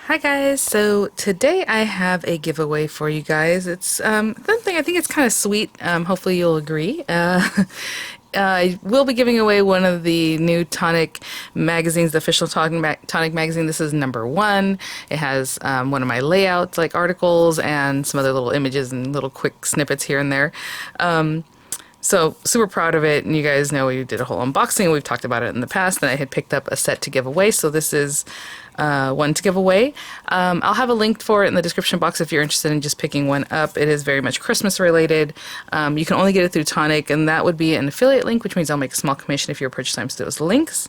Hi guys, so today I have a giveaway for you guys. It's something I think it's kind of sweet. Hopefully you'll agree. I will be giving away one of the new Tonic magazines, the official Tonic magazine. This is number one. It has one of my layouts, like articles, and some other little images and little quick snippets here and there. So super proud of it, and you guys know we did a whole unboxing. We've talked about it in the past, and I had picked up a set to give away. So this is one to give away. I'll have a link for it in the description box if you're interested in just picking one up. It is very much Christmas related. You can only get it through Tonic, and that would be an affiliate link, which means I'll make a small commission if your purchase times those links.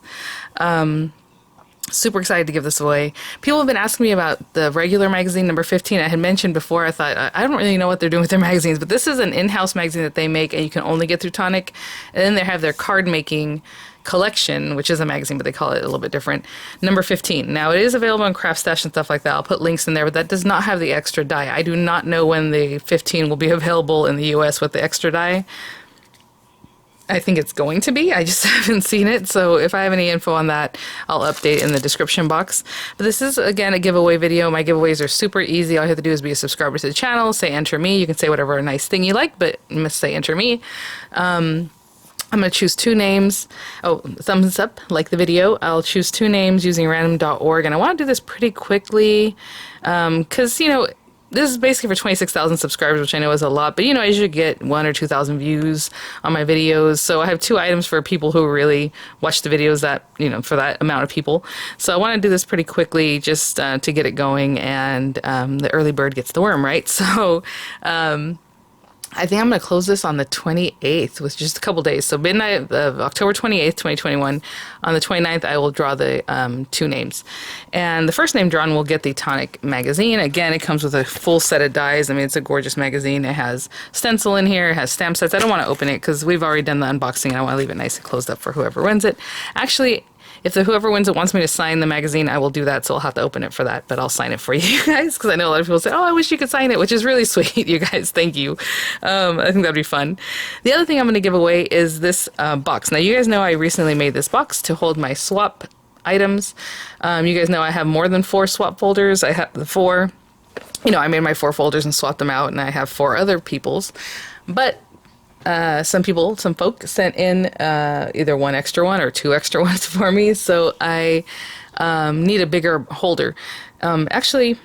Super excited to give this away. People have been asking me about the regular magazine, number 15. I had mentioned before, I thought, I don't really know what they're doing with their magazines, but this is an in-house magazine that they make, and you can only get through Tonic. And then they have their card-making collection, which is a magazine, but they call it a little bit different, number 15. Now, it is available on Craft Stash and stuff like that. I'll put links in there, but that does not have the extra die. I do not know when the 15 will be available in the US with the extra die. I think it's going to be. I just haven't seen it. So if I have any info on that, I'll update in the description box. But this is, again, a giveaway video. My giveaways are super easy. All you have to do is be a subscriber to the channel, say enter me. You can say whatever nice thing you like, but you must say enter me. I'm going to choose two names. Oh, thumbs up, like the video. I'll choose two names using random.org. And I want to do this pretty quickly because, you know, this is basically for 26,000 subscribers, which I know is a lot, but you know, I usually get 1,000 or 2,000 views on my videos. So I have two items for people who really watch the videos that, you know, for that amount of people. So I want to do this pretty quickly just to get it going, and the early bird gets the worm, right? So, I think I'm going to close this on the 28th with just a couple days. So midnight of October 28th, 2021. On the 29th, I will draw the two names. And the first name drawn will get the Tonic magazine. Again, it comes with a full set of dies. I mean, it's a gorgeous magazine. It has stencil in here. It has stamp sets. I don't want to open it because we've already done the unboxing, and I want to leave it nice and closed up for whoever wins it. Actually, if whoever wins it wants me to sign the magazine, I will do that, so I'll have to open it for that, but I'll sign it for you guys, because I know a lot of people say, oh, I wish you could sign it, which is really sweet, you guys, thank you. I think that'd be fun. The other thing I'm going to give away is this box. Now, you guys know I recently made this box to hold my swap items. You guys know I have more than 4 swap folders. I have the 4, you know, I made my 4 folders and swapped them out, and I have 4 other people's, but some folk sent in either 1 extra one or 2 extra ones for me, so I need a bigger holder. Actually,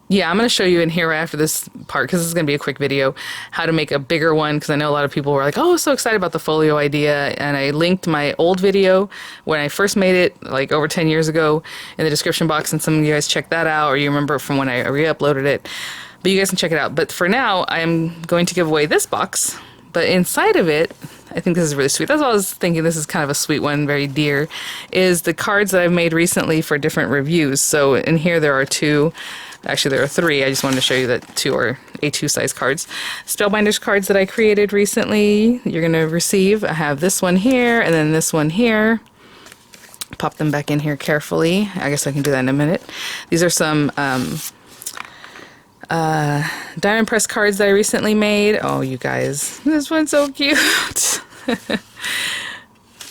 yeah, I'm going to show you in here right after this part, because this is going to be a quick video, how to make a bigger one, because I know a lot of people were like, oh, so excited about the Folio idea, and I linked my old video when I first made it, like over 10 years ago, in the description box, and some of you guys checked that out, or you remember from when I re-uploaded it. But you guys can check it out. But for now, I'm going to give away this box. But inside of it, I think this is really sweet. That's what I was thinking. This is kind of a sweet one, very dear, is the cards that I've made recently for different reviews. So in here there are 2. Actually, there are 3. I just wanted to show you that 2 are A2 size cards. Spellbinders cards that I created recently, you're going to receive. I have this one here, and then this one here. Pop them back in here carefully. I guess I can do that in a minute. These are some diamond press cards that I recently made. Oh, you guys, this one's so cute.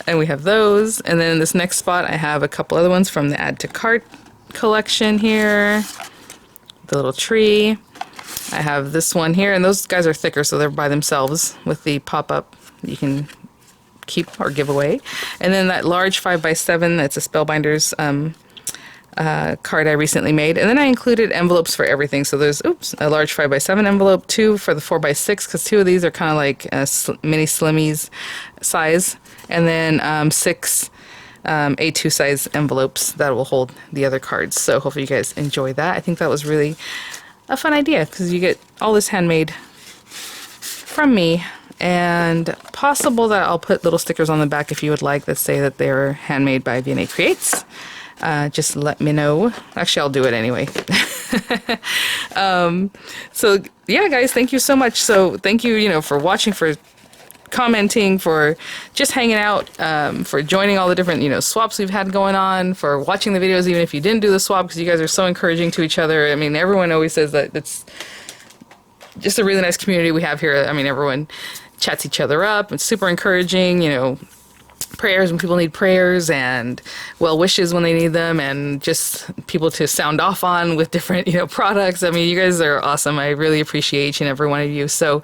And we have those. And then in this next spot, I have a couple other ones from the Add to Cart collection here. The little tree. I have this one here, and those guys are thicker, so they're by themselves with the pop-up you can keep or give away. And then that large 5x7, that's a Spellbinders card I recently made, and then I included envelopes for everything. So there's a large 5x7 envelope, 2 for the 4x6, because 2 of these are kind of like mini slimmies size, and then 6 A2 size envelopes that will hold the other cards. So hopefully you guys enjoy that. I think that was really a fun idea, because you get all this handmade from me, and possible that I'll put little stickers on the back if you would like that say that they're handmade by VianneyCreates. Just let me know. Actually, I'll do it anyway. So yeah, guys, thank you so much. So thank you, you know, for watching, for commenting, for just hanging out, for joining all the different, you know, swaps we've had going on, for watching the videos even if you didn't do the swap, because you guys are so encouraging to each other. I mean, everyone always says that it's just a really nice community we have here. I mean, everyone chats each other up. It's super encouraging, you know. prayers when people need prayers, and well wishes when they need them, and just people to sound off on with different, products. I mean, you guys are awesome. I really appreciate each and every one of you. So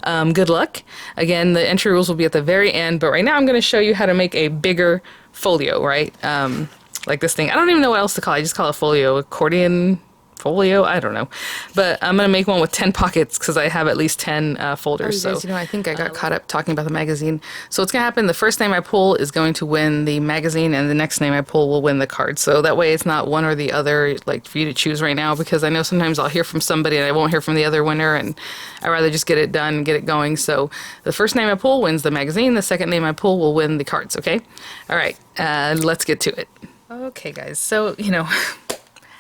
good luck. Again, the entry rules will be at the very end, but right now I'm going to show you how to make a bigger folio, right? Like this thing. I don't even know what else to call it. I just call it folio. Accordion folio? I don't know. But I'm going to make one with 10 pockets because I have at least 10 folders. Oh, you guys, I think I got caught up talking about the magazine. So what's going to happen, the first name I pull is going to win the magazine, and the next name I pull will win the card. So that way it's not one or the other, like for you to choose right now, because I know sometimes I'll hear from somebody and I won't hear from the other winner, and I'd rather just get it done and get it going. So the first name I pull wins the magazine. The second name I pull will win the cards, okay? All right, let's get to it. Okay, guys, so,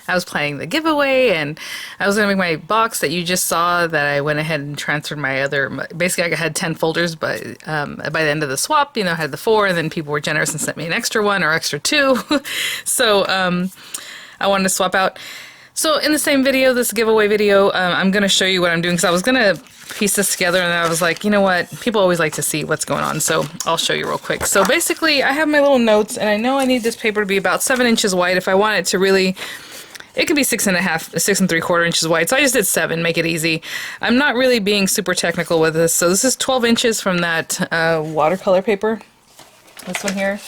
I was planning the giveaway, and I was going to make my box that you just saw that I went ahead and transferred my other, basically I had 10 folders, but by the end of the swap, I had the 4, and then people were generous and sent me an extra 1 or extra 2. So I wanted to swap out. So in the same video, this giveaway video, I'm going to show you what I'm doing, because I was going to piece this together, and then I was like, you know what, people always like to see what's going on, so I'll show you real quick. So basically, I have my little notes, and I know I need this paper to be about 7 inches wide. If I want it to really, it can be 6 and 3/4 inches wide, so I just did 7, make it easy. I'm not really being super technical with this, so this is 12 inches from that watercolor paper, this one here.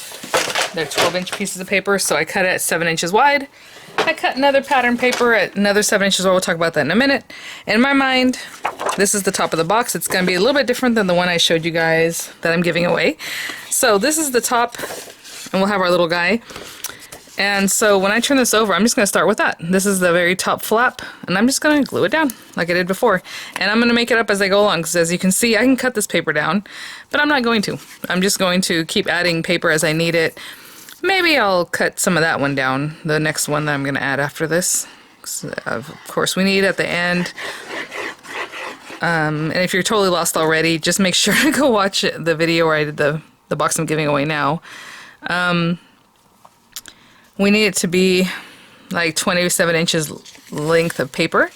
They're 12-inch pieces of paper, so I cut it at 7 inches wide. I cut another pattern paper at another 7 inches wide. We'll talk about that in a minute. In my mind, this is the top of the box. It's going to be a little bit different than the one I showed you guys that I'm giving away. So this is the top, and we'll have our little guy. And so when I turn this over, I'm just going to start with that. This is the very top flap, and I'm just going to glue it down like I did before. And I'm going to make it up as I go along, because as you can see, I can cut this paper down, but I'm not going to. I'm just going to keep adding paper as I need it. Maybe I'll cut some of that one down, the next one that I'm going to add after this. Of course, we need at the end. And if you're totally lost already, just make sure to go watch the video where I did the box I'm giving away now. We need it to be like 27 inches length of paper.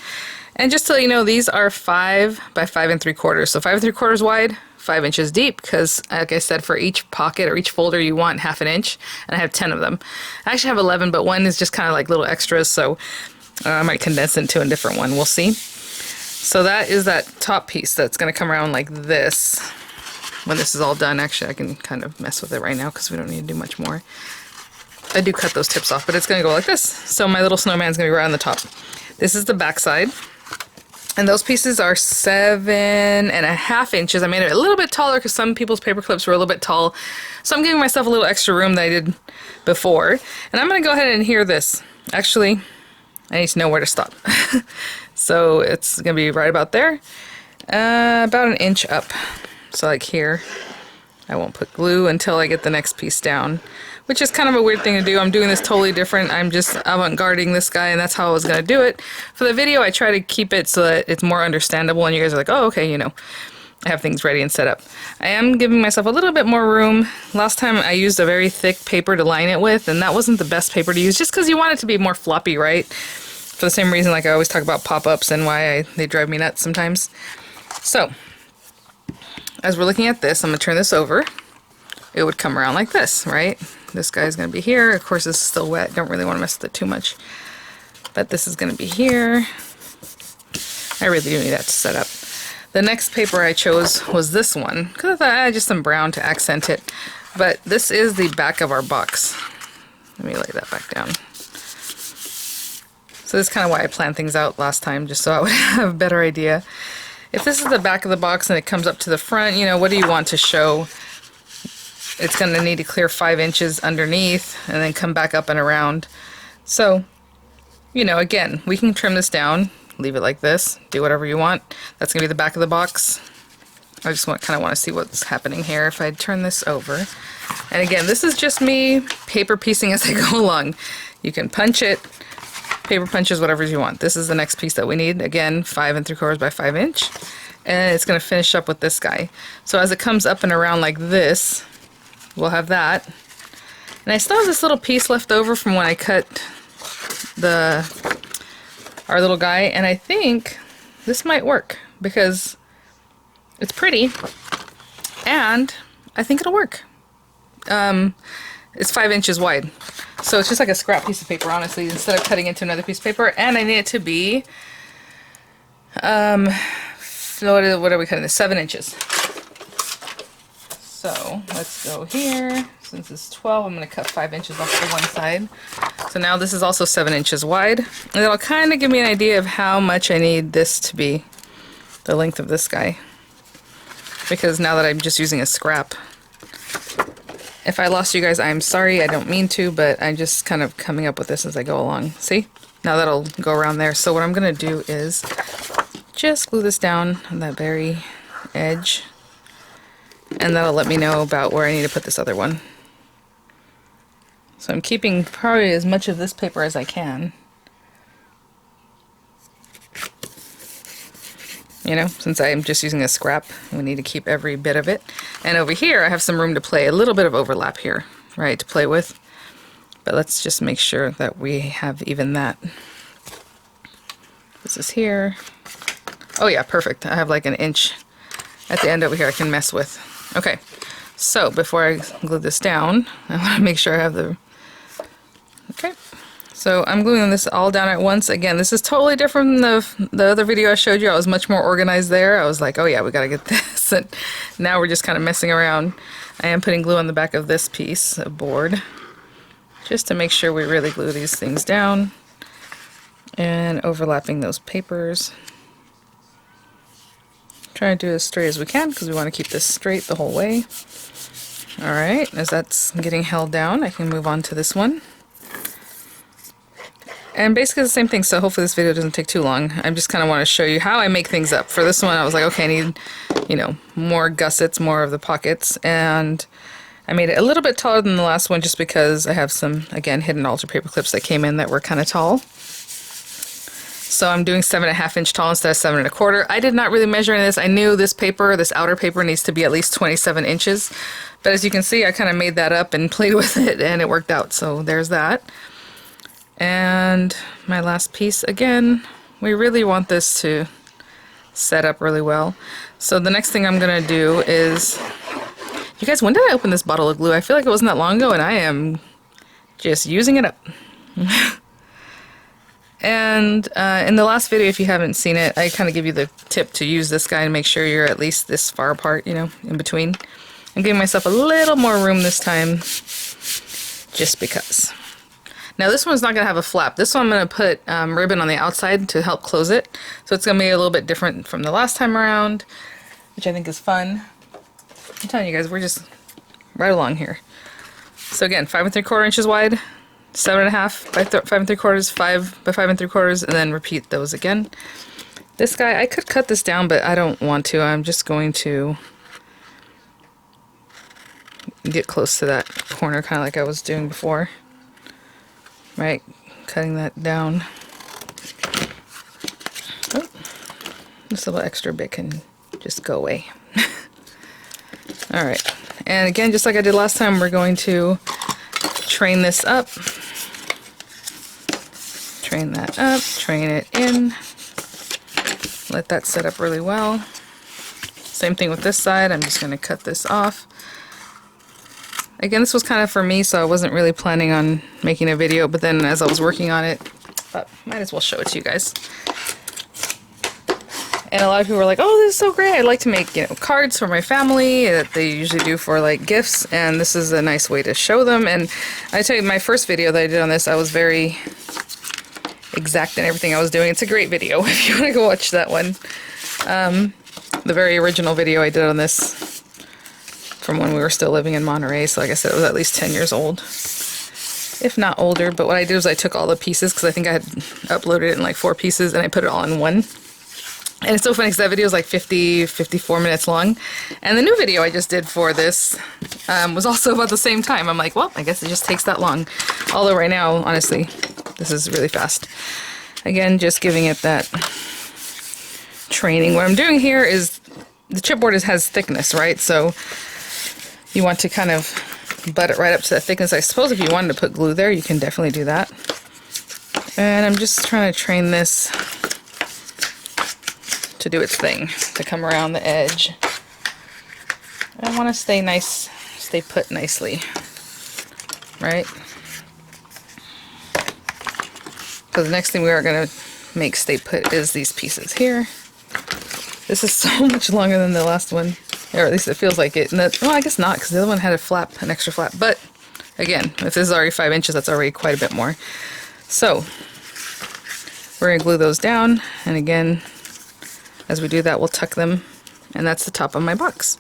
And just to let you know, these are 5 by 5 3/4. So 5 3/4 wide, 5 inches deep, because like I said, for each pocket or each folder you want 1/2 inch, and I have 10 of them. I actually have 11, but one is just kind of like little extras, so I might condense it into a different one. We'll see. So that is that top piece that's going to come around like this when this is all done. Actually, I can kind of mess with it right now because we don't need to do much more. I do cut those tips off, but it's going to go like this. So my little snowman's going to be right on the top. This is the back side. And those pieces are 7.5 inches. I made it a little bit taller because some people's paper clips were a little bit tall. So I'm giving myself a little extra room that I did before. And I'm going to go ahead and adhere this. Actually, I need to know where to stop. So it's going to be right about there. About 1 inch up. So like here. I won't put glue until I get the next piece down, which is kind of a weird thing to do. I'm doing this totally different. I'm just avant-garding this guy, and that's how I was going to do it. For the video, I try to keep it so that it's more understandable, and you guys are like, oh, okay, I have things ready and set up. I am giving myself a little bit more room. Last time I used a very thick paper to line it with, and that wasn't the best paper to use, just because you want it to be more floppy, right? For the same reason, like I always talk about pop-ups and why they drive me nuts sometimes. So, as we're looking at this, I'm going to turn this over. It would come around like this, right? This guy's going to be here. Of course, this is still wet. Don't really want to mess with it too much. But this is going to be here. I really do need that to set up. The next paper I chose was this one, because I thought I had just some brown to accent it. But this is the back of our box. Let me lay that back down. So this is kind of why I planned things out last time, just so I would have a better idea. If this is the back of the box and it comes up to the front, what do you want to show? It's going to need to clear 5 inches underneath and then come back up and around. So, again, we can trim this down, leave it like this, do whatever you want. That's going to be the back of the box. I just kind of want to see what's happening here if I turn this over. And again, this is just me paper piecing as I go along. You can punch it, paper punches, whatever you want. This is the next piece that we need. Again, 5 3/4 by 5 inch. And it's going to finish up with this guy. So as it comes up and around like this, we'll have that. And I still have this little piece left over from when I cut our little guy, and I think this might work because it's pretty and I think it'll work. It's 5 inches wide. So it's just like a scrap piece of paper, honestly, instead of cutting into another piece of paper. And I need it to be, what are we cutting this? 7 inches. So let's go here. Since it's 12, I'm going to cut 5 inches off the one side. So now this is also 7 inches wide. And that'll kind of give me an idea of how much I need this to be, the length of this guy. Because now that I'm just using a scrap. If I lost you guys, I'm sorry. I don't mean to, but I'm just kind of coming up with this as I go along. See? Now that'll go around there. So what I'm going to do is just glue this down on that very edge. And that'll let me know about where I need to put this other one. So I'm keeping probably as much of this paper as I can. You know, since I'm just using a scrap, we need to keep every bit of it. And over here, I have some room to play, a little bit of overlap here, right, to play with. But let's just make sure that we have even that. This is here. Oh yeah, perfect. I have like an inch at the end over here I can mess with. Okay, so before I glue this down, I want to make sure I have the... Okay. So I'm gluing this all down at once. Again, this is totally different than the other video I showed you. I was much more organized there. I was like, oh yeah, we gotta get this. And now we're just kind of messing around. I am putting glue on the back of this piece of board just to make sure we really glue these things down and overlapping those papers. Try to do it as straight as we can because we want to keep this straight the whole way. Alright, as that's getting held down, I can move on to this one. And basically the same thing, so hopefully this video doesn't take too long. I just kind of want to show you how I make things up. For this one, I was like, okay, I need, you know, more gussets, more of the pockets, and I made it a little bit taller than the last one just because I have some, again, hidden altar paper clips that came in that were kind of tall. So I'm doing 7.5 inch tall instead of 7.25. I did not really measure any of this. I knew this paper, this outer paper, needs to be at least 27 inches. But as you can see, I kind of made that up and played with it, and it worked out. So there's that. And my last piece, again, we really want this to set up really well. So the next thing I'm going to do is... You guys, when did I open this bottle of glue? I feel like it wasn't that long ago, and I am just using it up. And in the last video, if you haven't seen it, I kind of give you the tip to use this guy and make sure you're at least this far apart, you know, in between. I'm giving myself a little more room this time, just because. Now this one's not going to have a flap. This one I'm going to put ribbon on the outside to help close it. So it's going to be a little bit different from the last time around, which I think is fun. I'm telling you guys, we're just right along here. So again, 5 3/4 inches wide. 7.5 by 5 3/4, 5 by 5 3/4, and then repeat those again. This guy, I could cut this down, but I don't want to. I'm just going to get close to that corner, kind of like I was doing before. Right, cutting that down. Oh, this little extra bit can just go away. All right, and again, just like I did last time, we're going to train this up. Train that up, train it in, let that set up really well. Same thing with this side, I'm just going to cut this off. Again, this was kind of for me, so I wasn't really planning on making a video, but then as I was working on it, I might as well show it to you guys. And a lot of people were like, oh, this is so great, I'd like to make, you know, cards for my family that they usually do for like gifts, and this is a nice way to show them. And I tell you, my first video that I did on this, I was very exact in everything I was doing. It's a great video if you want to go watch that one. The very original video I did on this from when we were still living in Monterey, so like I said, it was at least 10 years old, if not older. But what I did was I took all the pieces, because I think I had uploaded it in like 4 pieces, and I put it all in one. And it's so funny because that video is like 54 minutes long. And the new video I just did for this was also about the same time. I'm like, well, I guess it just takes that long. Although right now, honestly, this is really fast. Again, just giving it that training. What I'm doing here is the chipboard has thickness, right? So you want to kind of butt it right up to that thickness. I suppose if you wanted to put glue there, you can definitely do that. And I'm just trying to train this to do its thing, to come around the edge. I want to stay stay put nicely, right? So the next thing we are going to make stay put is these pieces here. This is so much longer than the last one, or at least it feels like it. And well, I guess not, because the other one had a flap, an extra flap. But again, if this is already 5 inches, that's already quite a bit more. So we're going to glue those down, and again, as we do that, we'll tuck them, and that's the top of my box.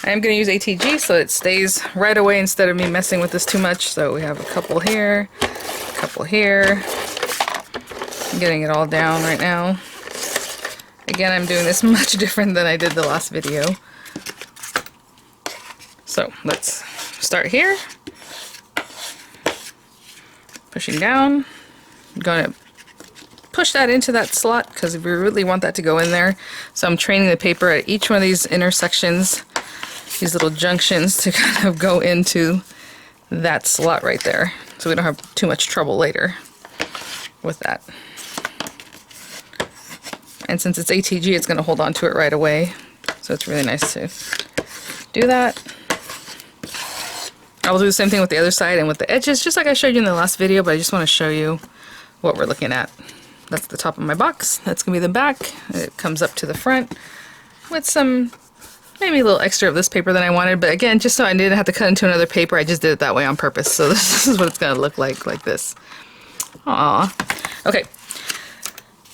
I am going to use ATG so it stays right away instead of me messing with this too much. So we have a couple here, a couple here. I'm getting it all down right now. Again, I'm doing this much different than I did the last video. So let's start here. Pushing down. I'm going to push that into that slot because we really want that to go in there. So I'm training the paper at each one of these intersections, these little junctions, to kind of go into that slot right there, so we don't have too much trouble later with that. And since it's ATG, it's going to hold on to it right away, so it's really nice to do that. I'll do the same thing with the other side and with the edges, just like I showed you in the last video, but I just want to show you what we're looking at. That's the top of my box. That's going to be the back. It comes up to the front with some, maybe a little extra of this paper than I wanted, but again, just so I didn't have to cut into another paper, I just did it that way on purpose. So this is what it's going to look like this. Aww. Okay.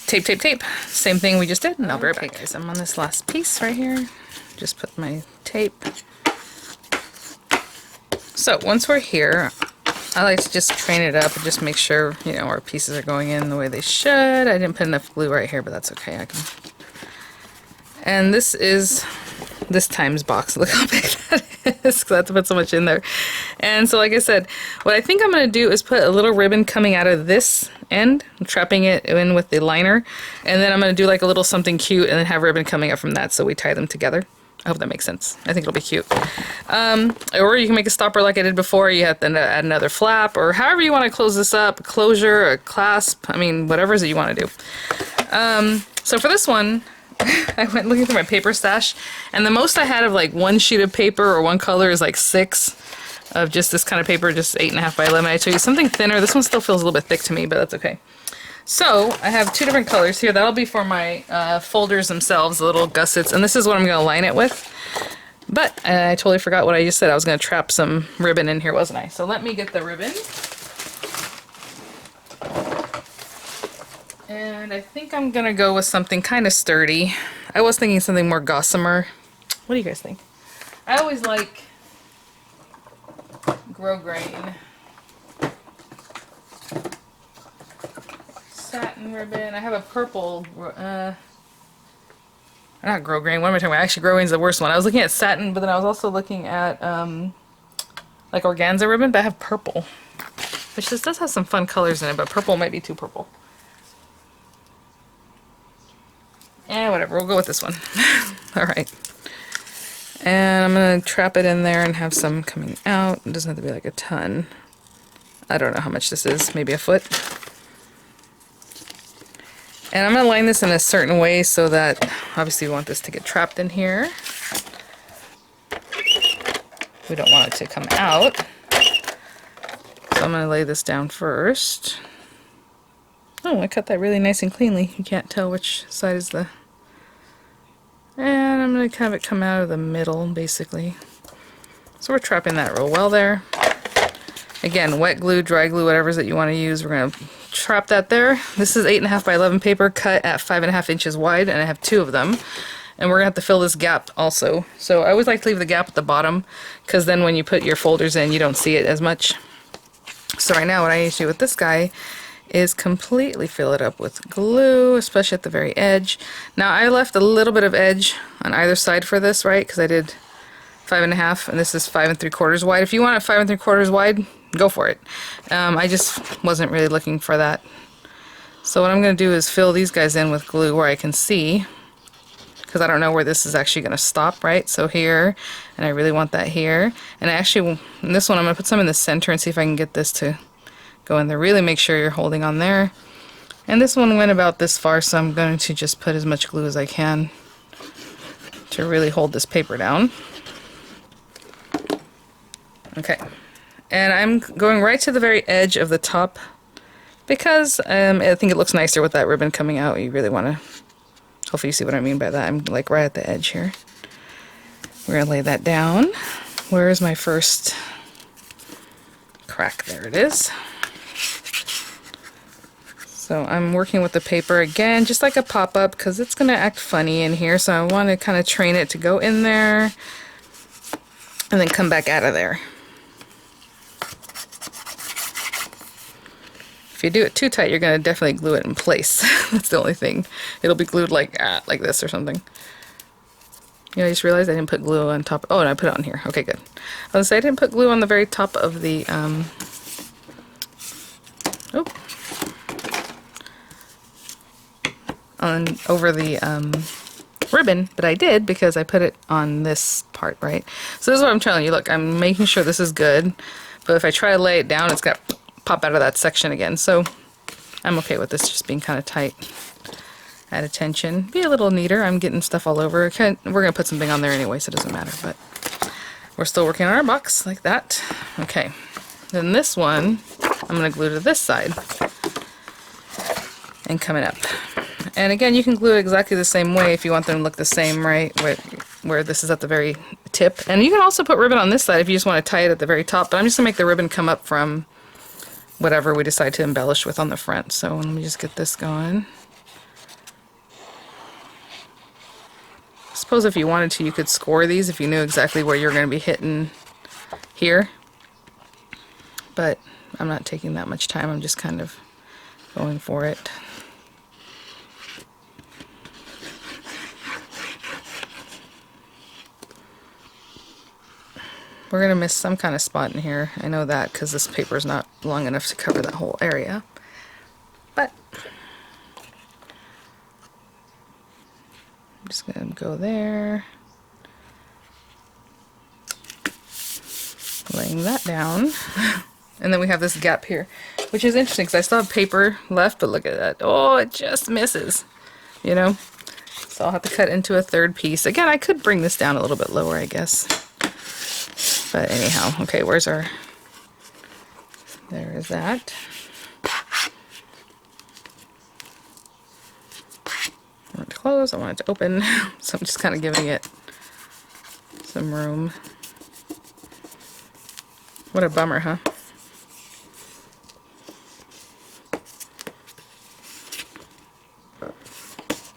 Tape, tape, tape. Same thing we just did, and I'll be right back, guys. I'm on this last piece right here. Just put my tape. So once we're here, I like to just train it up and just make sure, you know, our pieces are going in the way they should. I didn't put enough glue right here, but that's okay. I can. And this is this times box. Look how big that is, because I have to put so much in there. And so, like I said, what I think I'm going to do is put a little ribbon coming out of this end, trapping it in with the liner, and then I'm going to do like a little something cute and then have ribbon coming up from that, so we tie them together. I hope that makes sense. I think it'll be cute. Or you can make a stopper like I did before. You have to add another flap, or however you want to close this up, a closure, a clasp, I mean, whatever it is that you want to do. So for this one, I went looking through my paper stash, and the most I had of like one sheet of paper or one color is like 6 of just this kind of paper, just 8.5 by 11. I told you something thinner. This one still feels a little bit thick to me, but that's okay. So I have 2 different colors here. That'll be for my folders themselves, the little gussets, and this is what I'm going to line it with. But I totally forgot what I just said. I was going to trap some ribbon in here, wasn't I? So let me get the ribbon. And I think I'm going to go with something kind of sturdy. I was thinking something more gossamer. What do you guys think? I always like grosgrain. Satin ribbon. I have a purple, not grosgrain, what am I talking about? Actually, grosgrain's the worst one. I was looking at satin, but then I was also looking at like organza ribbon, but I have purple, which just does have some fun colors in it, but purple might be too purple. And whatever, we'll go with this one. Alright. And I'm going to trap it in there and have some coming out. It doesn't have to be like a ton. I don't know how much this is, maybe a foot. And I'm going to line this in a certain way so that, obviously we want this to get trapped in here. We don't want it to come out. So I'm going to lay this down first. Oh, I cut that really nice and cleanly. You can't tell which side is the... And I'm going to have it come out of the middle, basically. So we're trapping that real well there. Again, wet glue, dry glue, whatever it is that you want to use, we're going to trap that there. This is 8.5 by 11 paper cut at 5.5 inches wide, and I have 2 of them. And we're going to have to fill this gap also. So I always like to leave the gap at the bottom, because then when you put your folders in, you don't see it as much. So right now what I need to do with this guy is completely fill it up with glue, especially at the very edge. Now I left a little bit of edge on either side for this, right? Because I did 5.5, and this is 5 3/4 wide. If you want it 5 3/4 wide, go for it. I just wasn't really looking for that. So what I'm going to do is fill these guys in with glue where I can see, because I don't know where this is actually going to stop, right? So here, and I really want that here. And actually, in this one, I'm going to put some in the center and see if I can get this to go in there. Really make sure you're holding on there. And this one went about this far, so I'm going to just put as much glue as I can to really hold this paper down. Okay. And I'm going right to the very edge of the top because I think it looks nicer with that ribbon coming out. You really want to, hopefully you see what I mean by that. I'm like right at the edge here. We're going to lay that down. Where is my first crack? There it is. So I'm working with the paper again, just like a pop-up, because it's going to act funny in here. So I want to kind of train it to go in there and then come back out of there. If you do it too tight, you're going to definitely glue it in place. That's the only thing. It'll be glued like this or something. You know, I just realized I didn't put glue on top. Oh, and I put it on here. Okay, good. I was going to say I didn't put glue on the very top of the, over the ribbon, but I did because I put it on this part, right? So this is what I'm telling you. Look, I'm making sure this is good, but if I try to lay it down, it's got to pop out of that section again. So I'm okay with this just being kind of tight at attention. Be a little neater. I'm getting stuff all over. We're going to put something on there anyway, so it doesn't matter, but we're still working on our box like that. Okay. Then this one, I'm going to glue to this side and coming up. And again, you can glue it exactly the same way if you want them to look the same, right? Where this is at the very tip. And you can also put ribbon on this side if you just want to tie it at the very top. But I'm just going to make the ribbon come up from whatever we decide to embellish with on the front. So let me just get this going. I suppose if you wanted to, you could score these if you knew exactly where you're going to be hitting here. But I'm not taking that much time. I'm just kind of going for it. We're going to miss some kind of spot in here. I know that because this paper is not long enough to cover that whole area. But I'm just going to go there. Laying that down. And then we have this gap here, which is interesting because I still have paper left, but look at that. Oh, it just misses, you know? So I'll have to cut into a third piece. Again, I could bring this down a little bit lower, I guess. But anyhow, okay, where's our, there is that. I want it to close, I want it to open, so I'm just kind of giving it some room. What a bummer, huh?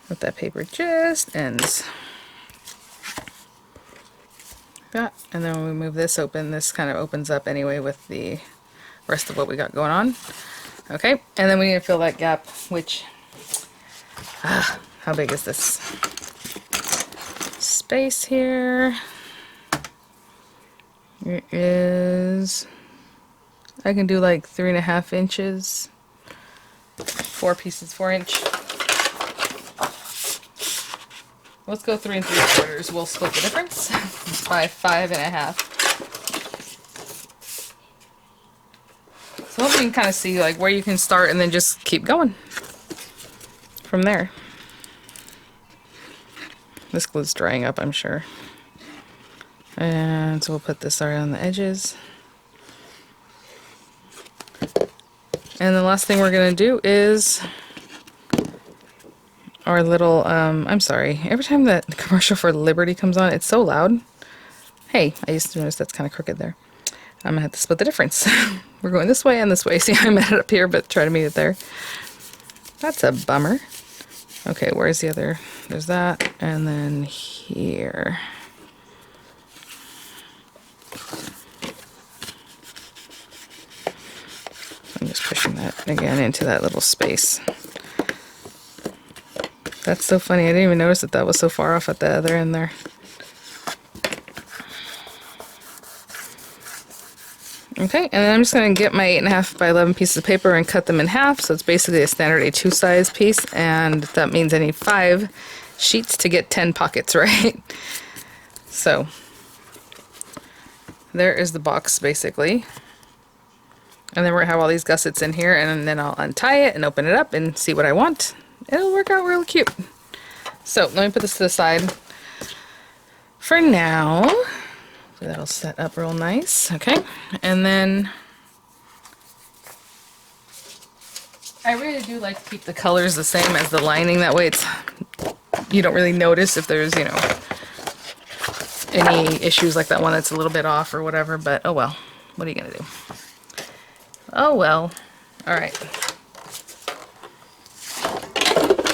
But that paper just ends. That, and then when we move this open, this kind of opens up anyway with the rest of what we got going on. Okay, and then we need to fill that gap, which, how big is this space here? It is, I can do like 3.5 inches, 4 pieces, 4 inch. Let's go 3 3/4. We'll split the difference by 5.5. So hopefully you can kind of see like where you can start and then just keep going from there. This glue's drying up, I'm sure. And so we'll put this right on the edges. And the last thing we're going to do is our little, I'm sorry, every time that commercial for Liberty comes on, it's so loud. Hey, I used to notice that's kind of crooked there. I'm going to have to split the difference. We're going this way and this way. See, I met it up here, but try to meet it there. That's a bummer. Okay, where's the other? There's that, and then here. I'm just pushing that again into that little space. That's so funny. I didn't even notice that that was so far off at the other end there. Okay, and then I'm just going to get my 8.5 by 11 pieces of paper and cut them in half. So it's basically a standard A2 size piece, and that means I need 5 sheets to get 10 pockets, right? So there is the box basically. And then we're going to have all these gussets in here, and then I'll untie it and open it up and see what I want. It'll work out real cute. So let me put this to the side for now. So that'll set up real nice. Okay, and then I really do like to keep the colors the same as the lining. That way you don't really notice if there's, you know, any issues like that one that's a little bit off or whatever, but oh well. What are you gonna do? Oh well. Alright.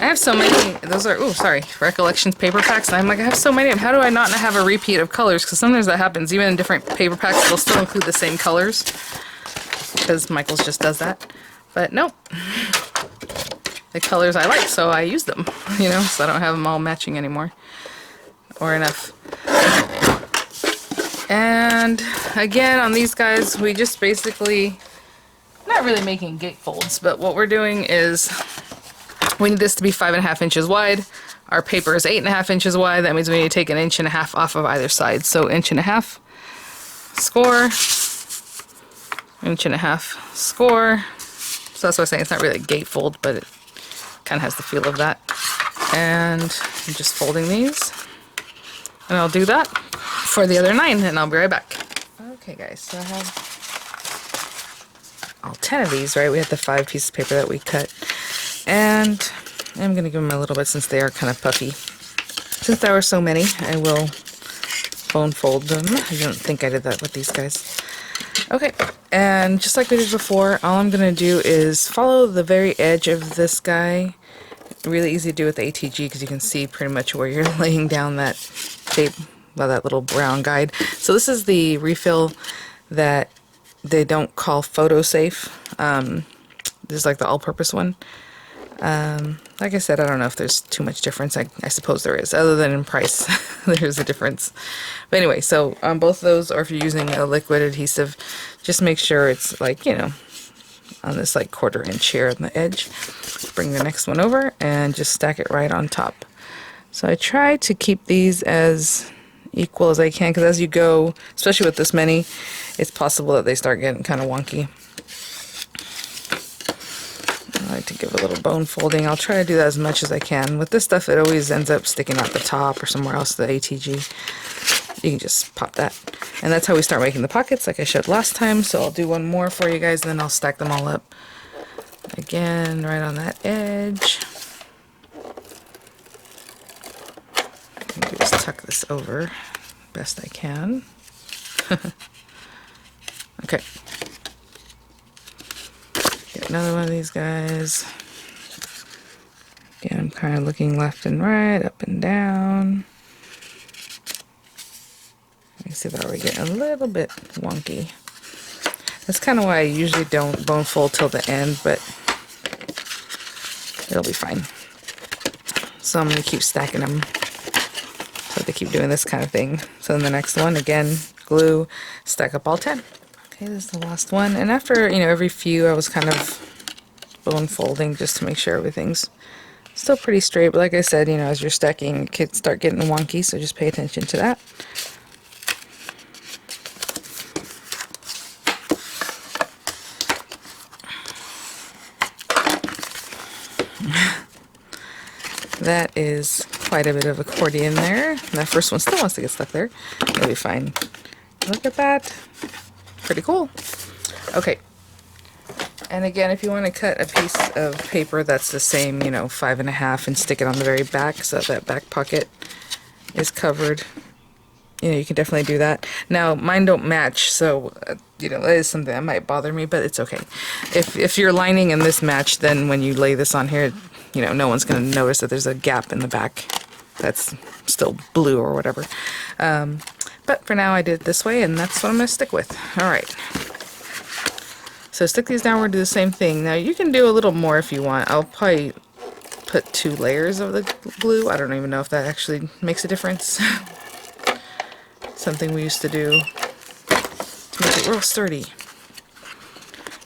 I have so many, those are, oh sorry, Recollections paper packs, and I'm like, I have so many of them. How do I not have a repeat of colors? Because sometimes that happens. Even in different paper packs, they'll still include the same colors. Because Michaels just does that. But nope. The colors I like, so I use them. You know, so I don't have them all matching anymore. Or enough. And again, on these guys, we just basically, not really making gatefolds, but what we're doing is, we need this to be 5.5 inches wide. Our paper is 8.5 inches wide. That means we need to take 1.5 inches off of either side. So 1.5 inches, score, 1.5 inches, score. So that's why I'm saying it's not really a gatefold, but it kind of has the feel of that. And I'm just folding these. And I'll do that for the other 9, and I'll be right back. Okay guys, so I have all 10 of these, right? We had the 5 pieces of paper that we cut. And I'm going to give them a little bit since they are kind of puffy. Since there are so many, I will bone fold them. I don't think I did that with these guys. Okay, and just like we did before, all I'm going to do is follow the very edge of this guy. Really easy to do with the ATG because you can see pretty much where you're laying down that tape, well, that little brown guide. So this is the refill that they don't call photo safe. This is like the all-purpose one. Like I said, I don't know if there's too much difference. I suppose there is, other than in price. There's a difference. But anyway, so on both of those, or if you're using a liquid adhesive, just make sure it's like, you know, on this like 1/4 inch here on the edge. Bring the next one over and just stack it right on top. So I try to keep these as equal as I can, because as you go, especially with this many, it's possible that they start getting kind of wonky. I like to give a little bone folding. I'll try to do that as much as I can. With this stuff, it always ends up sticking out the top or somewhere else, the ATG. You can just pop that. And that's how we start making the pockets, like I showed last time. So I'll do one more for you guys, then I'll stack them all up. Again, right on that edge. What I do is tuck this over best I can. Okay. Get another one of these guys. Again, I'm kind of looking left and right, up and down. You see that we're getting a little bit wonky. That's kind of why I usually don't bone fold till the end, but it'll be fine. So I'm going to keep stacking them. So I have to keep doing this kind of thing. So then the next one, again, glue, stack up all 10. Okay, this is the last one. And after, you know, every few, I was kind of bone folding just to make sure everything's still pretty straight. But like I said, you know, as you're stacking, it can start getting wonky, so just pay attention to that. That is quite a bit of accordion there. That first one still wants to get stuck there. It'll be fine. Look at that. Pretty cool. Okay. And again, if you want to cut a piece of paper that's the same, you know, 5.5 and stick it on the very back so that back pocket is covered, you know, you can definitely do that. Now, mine don't match, so, you know, that is something that might bother me, but it's okay. If your lining and this match, then when you lay this on here, you know, no one's going to notice that there's a gap in the back that's still blue or whatever. But for now, I did it this way, and that's what I'm going to stick with. All right. So stick these down, we're going to do the same thing. Now, you can do a little more if you want. I'll probably put 2 layers of the glue. I don't even know if that actually makes a difference. Something we used to do to make it real sturdy.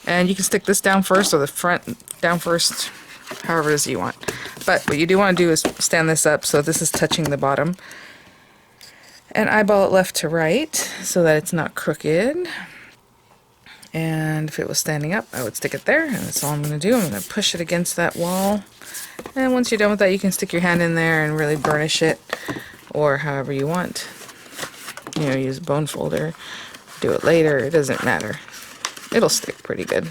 And you can stick this down first, or the front down first, however it is you want. But what you do want to do is stand this up so this is touching the bottom. And eyeball it left to right so that it's not crooked. And if it was standing up, I would stick it there, and that's all I'm going to do. I'm going to push it against that wall. And once you're done with that, you can stick your hand in there and really burnish it, or however you want. you know, use a bone folder, do it later, it doesn't matter. It'll stick pretty good.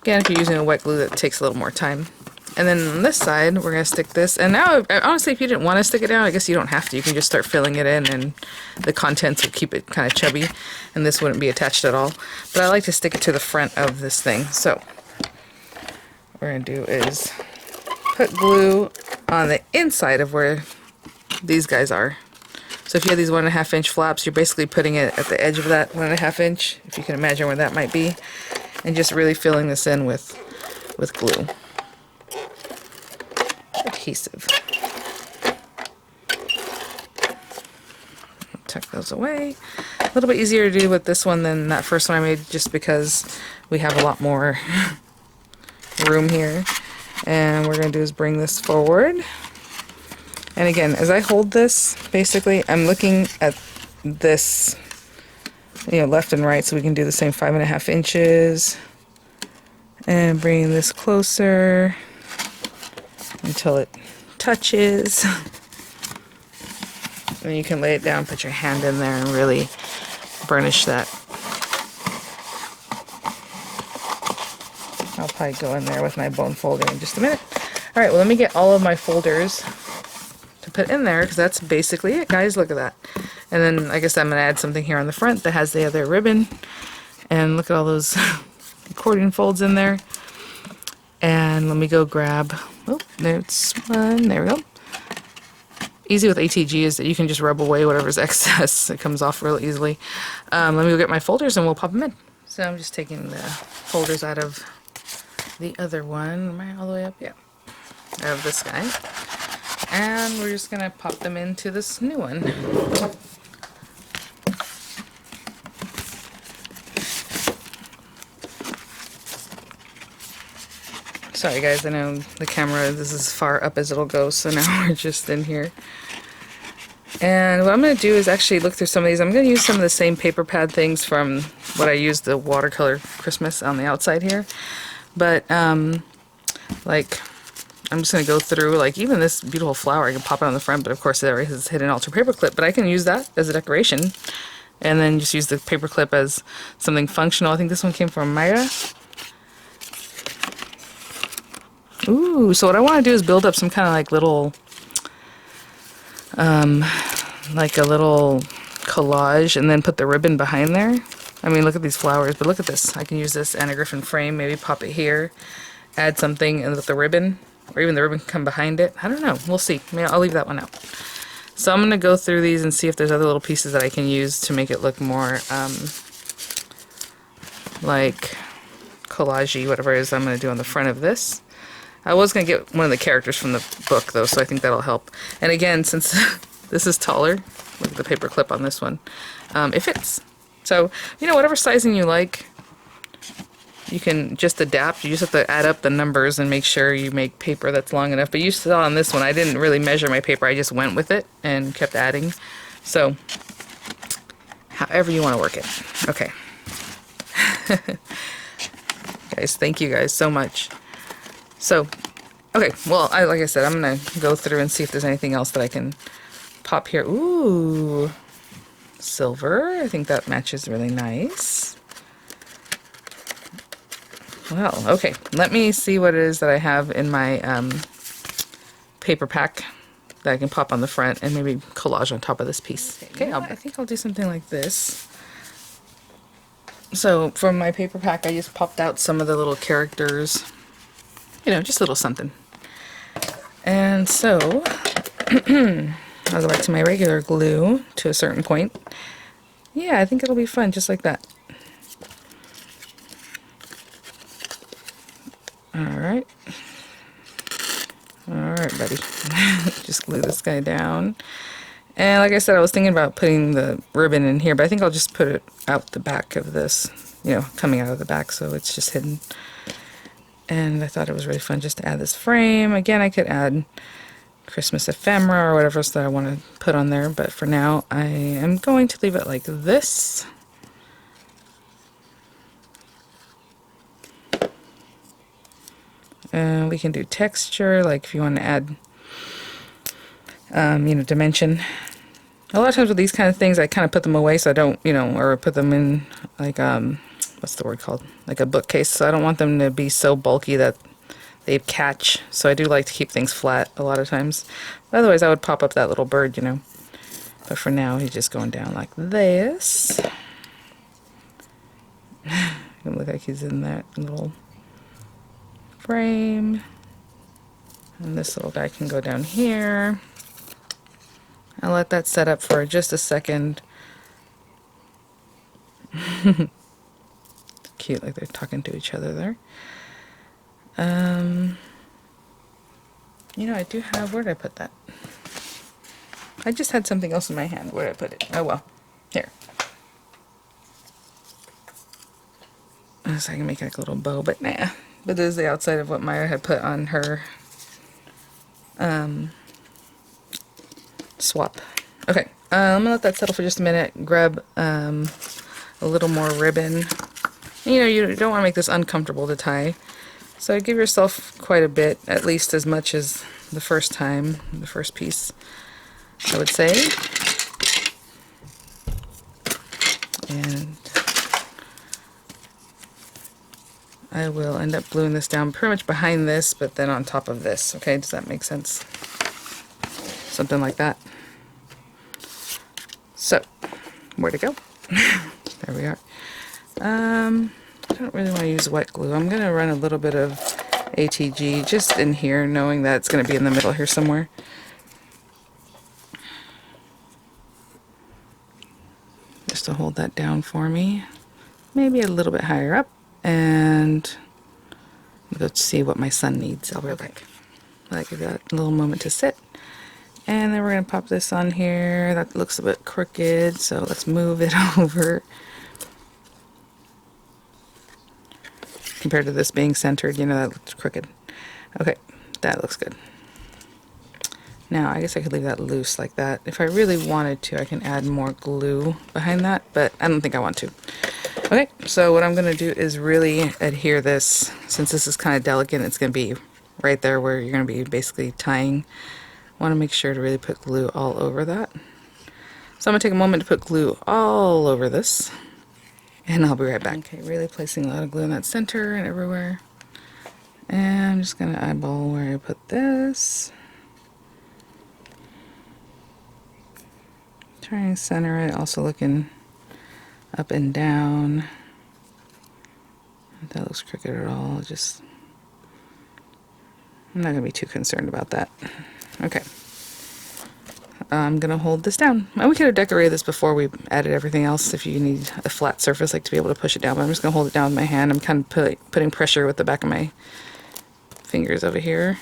Again, if you're using a wet glue, that takes a little more time. And then on this side, we're going to stick this. And now, honestly, if you didn't want to stick it down, I guess you don't have to. You can just start filling it in, and the contents will keep it kind of chubby, and this wouldn't be attached at all. But I like to stick it to the front of this thing. So what we're going to do is put glue on the inside of where these guys are. So if you have these 1.5 inch flaps, you're basically putting it at the edge of that 1.5 inch, if you can imagine where that might be, and just really filling this in with glue. Adhesive. Tuck those away. A little bit easier to do with this one than that first one I made, just because we have a lot more room here. And what we're going to do is bring this forward. And again, as I hold this, basically, I'm looking at this, you know, left and right, so we can do the same 5.5 inches. And bringing this closer until it touches. And you can lay it down, put your hand in there, and really burnish that. I'll probably go in there with my bone folder in just a minute. Alright, well, let me get all of my folders to put in there, because that's basically it, guys. Look at that. And then I guess I'm going to add something here on the front that has the other ribbon. And look at all those accordion folds in there. And let me go grab, oh, there's one, there we go. Easy with ATG is that you can just rub away whatever's excess. It comes off real easily. Let me go get my folders and we'll pop them in. So I'm just taking the folders out of the other one. Am I all the way up? Yeah. I have this guy. And we're just going to pop them into this new one. Sorry guys, I know the camera, this is as far up as it'll go, so now we're just in here. And what I'm going to do is actually look through some of these. I'm going to use some of the same paper pad things from what I used the watercolor Christmas on the outside here. But, like, I'm just going to go through, like, even this beautiful flower, I can pop it on the front, but of course there is hidden altar paper clip, but I can use that as a decoration. And then just use the paper clip as something functional. I think this one came from Myra. Ooh, so what I want to do is build up some kind of like little, like a little collage, and then put the ribbon behind there. I mean, look at these flowers, but look at this. I can use this Anna Griffin frame, maybe pop it here, add something and with the ribbon, or even the ribbon can come behind it. I don't know. We'll see. Maybe I'll leave that one out. So I'm going to go through these and see if there's other little pieces that I can use to make it look more, like collage-y, whatever it is I'm going to do on the front of this. I was going to get one of the characters from the book, though, so I think that'll help. And again, since this is taller, look at the paper clip on this one, it fits. So, you know, whatever sizing you like, you can just adapt. You just have to add up the numbers and make sure you make paper that's long enough. But you saw on this one, I didn't really measure my paper. I just went with it and kept adding. So, however you want to work it. Okay. Guys, thank you guys so much. So, okay, well, like I said, I'm going to go through and see if there's anything else that I can pop here. Ooh, silver. I think that matches really nice. Well, okay, let me see what it is that I have in my paper pack that I can pop on the front and maybe collage on top of this piece. Okay, I think I'll do something like this. So, from my paper pack, I just popped out some of the little characters. You know, just a little something. And so, I'll go back to my regular glue to a certain point. Yeah, I think it'll be fun, just like that. Alright. Alright, buddy. Just glue this guy down. And like I said, I was thinking about putting the ribbon in here, but I think I'll just put it out the back of this, you know, coming out of the back, so it's just hidden. And I thought it was really fun just to add this frame. Again, I could add Christmas ephemera or whatever else that I want to put on there, but for now I am going to leave it like this. We can do texture, like if you want to add, you know, dimension. A lot of times with these kind of things, I kind of put them away so I don't, you know, or put them in like, what's the word called? Like a bookcase. So I don't want them to be so bulky that they catch. So I do like to keep things flat a lot of times. But otherwise, I would pop up that little bird, you know. But for now, he's just going down like this. It look like he's in that little frame. And this little guy can go down here. I'll let that set up for just a second. Cute, like they're talking to each other there. You know, I do have, where did I put that? I just had something else in my hand. Where did I put it? Oh well, here. So I can make like a little bow, but nah. But this is the outside of what Maya had put on her swap. Okay, I'm gonna let that settle for just a minute. Grab a little more ribbon. You know, you don't want to make this uncomfortable to tie, so give yourself quite a bit, at least as much as the first time, the first piece, I would say. And I will end up gluing this down pretty much behind this, but then on top of this. Okay, does that make sense? Something like that. So, where to go? There we are. I don't really want to use wet glue. I'm going to run a little bit of ATG just in here, knowing that it's going to be in the middle here somewhere. Just to hold that down for me. Maybe a little bit higher up. And let's see what my son needs. I'll be right back. I'll give that a little moment to sit. And then we're going to pop this on here. That looks a bit crooked, so let's move it over. Compared to this being centered, you know, that looks crooked. Okay, that looks good. Now, I guess I could leave that loose like that. If I really wanted to, I can add more glue behind that, but I don't think I want to. Okay, so what I'm going to do is really adhere this. Since this is kind of delicate, it's going to be right there where you're going to be basically tying. I want to make sure to really put glue all over that. So I'm going to take a moment to put glue all over this. And I'll be right back. Okay, really placing a lot of glue in that center and everywhere. And I'm just going to eyeball where I put this. Try and center it, also looking up and down. If that looks crooked at all, just, I'm not going to be too concerned about that. Okay. I'm going to hold this down. And we could have decorated this before we added everything else if you need a flat surface like to be able to push it down, but I'm just going to hold it down with my hand. I'm kind of putting pressure with the back of my fingers over here.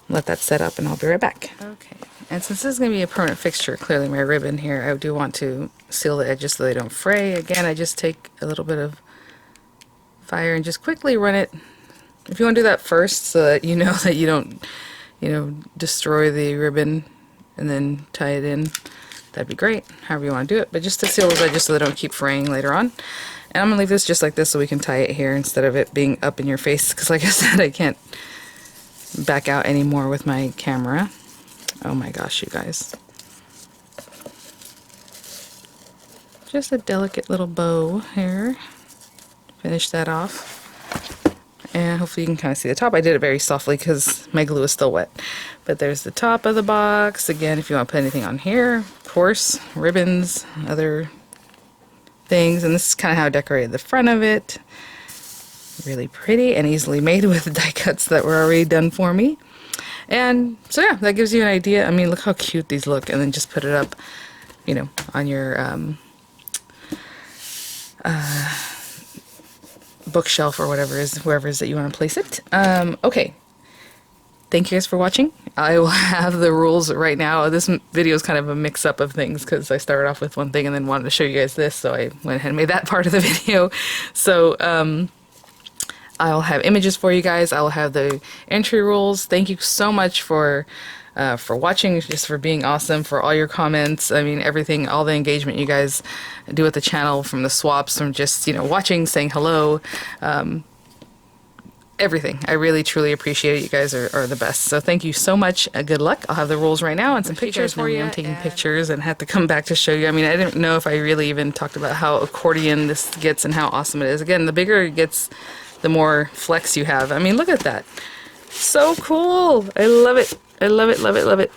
Let that set up and I'll be right back. Okay, and since this is going to be a permanent fixture, clearly my ribbon here, I do want to seal the edges so they don't fray. Again, I just take a little bit of fire and just quickly run it. If you want to do that first so that you know that you don't, you know, destroy the ribbon and then tie it in, that'd be great, however you want to do it. But just to seal those edges so they don't keep fraying later on. And I'm going to leave this just like this so we can tie it here instead of it being up in your face, because like I said, I can't back out anymore with my camera. Oh my gosh, you guys. Just a delicate little bow here. Finish that off. And hopefully you can kind of see the top. I did it very softly because my glue is still wet. But there's the top of the box. Again, if you want to put anything on here, of course, ribbons, other things. And this is kind of how I decorated the front of it. Really pretty and easily made with die cuts that were already done for me. And so yeah, that gives you an idea. I mean, look how cute these look, and then just put it up, you know, on your bookshelf or whatever is, wherever it is that you want to place it. Okay, thank you guys for watching. I will have the rules right now. This video is kind of a mix-up of things because I started off with one thing and then wanted to show you guys this, so I went ahead and made that part of the video. So I'll have images for you guys. I'll have the entry rules. Thank you so much for watching, just for being awesome, for all your comments. I mean, everything, all the engagement you guys do with the channel, from the swaps, from just, you know, watching, saying hello. everything. I really truly appreciate it. You guys are the best. So thank you so much. Good luck. I'll have the rolls right now and some pictures for you. I'm taking pictures and had to come back to show you. I mean, I didn't know if I really even talked about how accordion this gets and how awesome it is. Again, the bigger it gets, the more flex you have. I mean, look at that. So cool. I love it. I love it, love it, love it.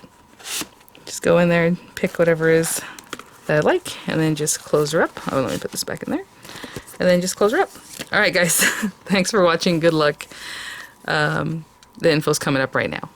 Just go in there and pick whatever it is that I like, and then just close her up. Oh, let me put this back in there. And then just close her up. All right, guys. Thanks for watching. Good luck. The info's coming up right now.